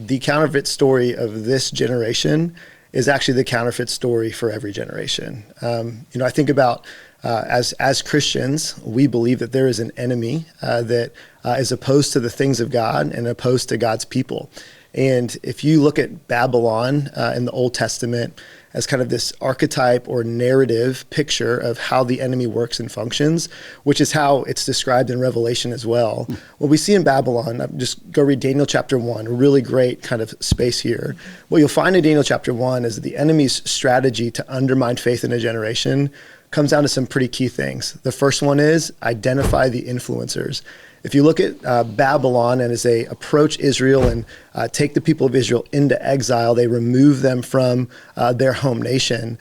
the counterfeit story of this generation is actually the counterfeit story for every generation. I think about as Christians, we believe that there is an enemy that is opposed to the things of God and opposed to God's people. And if you look at Babylon in the Old Testament as kind of this archetype or narrative picture of how the enemy works and functions, which is how it's described in Revelation as well. What we see in Babylon, just go read Daniel chapter 1, a really great kind of space here. What you'll find in Daniel chapter 1 is that the enemy's strategy to undermine faith in a generation comes down to some pretty key things. The first one is identify the influencers. If you look at Babylon and as they approach Israel and take the people of Israel into exile, they remove them from their home nation.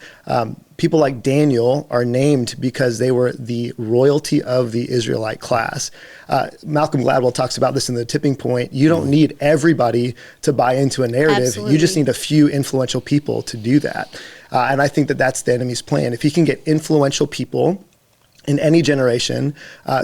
People like Daniel are named because they were the royalty of the Israelite class. Malcolm Gladwell talks about this in The Tipping Point. You don't need everybody to buy into a narrative. Absolutely. You just need a few influential people to do that. And I think that that's the enemy's plan. If he can get influential people in any generation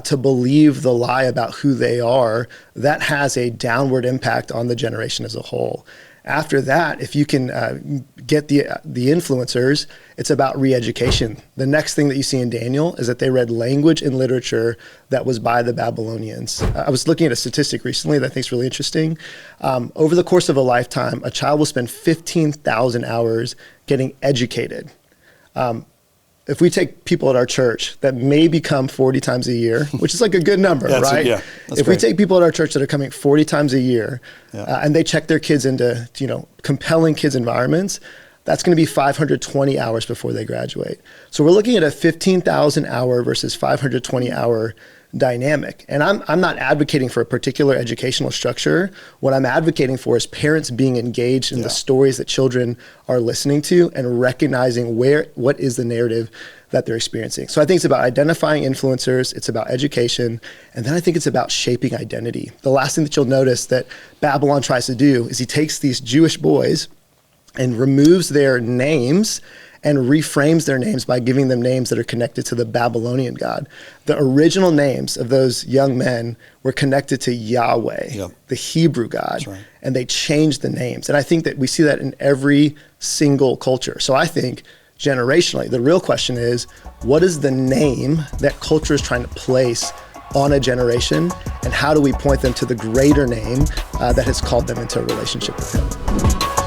to believe the lie about who they are, that has a downward impact on the generation as a whole. After that, if you can get the influencers, it's about re-education. The next thing that you see in Daniel is that they read language and literature that was by the Babylonians. I was looking at a statistic recently that I think is really interesting. Over the course of a lifetime, a child will spend 15,000 hours getting educated. If we take people at our church that maybe come 40 times a year, which is like a good number, right? If we take people at our church that are coming 40 times a year and they check their kids into, compelling kids environments, that's going to be 520 hours before they graduate. So we're looking at a 15,000 hour versus 520 hour dynamic. And I'm not advocating for a particular educational structure. What I'm advocating for is parents being engaged in the stories that children are listening to and recognizing what is the narrative that they're experiencing. So I think it's about identifying influencers, it's about education, and then I think it's about shaping identity. The last thing that you'll notice that Babylon tries to do is he takes these Jewish boys and removes their names and reframes their names by giving them names that are connected to the Babylonian God. The original names of those young men were connected to Yahweh, the Hebrew God, and they changed the names. And I think that we see that in every single culture. So I think generationally, the real question is, what is the name that culture is trying to place on a generation, and how do we point them to the greater name that has called them into a relationship with him?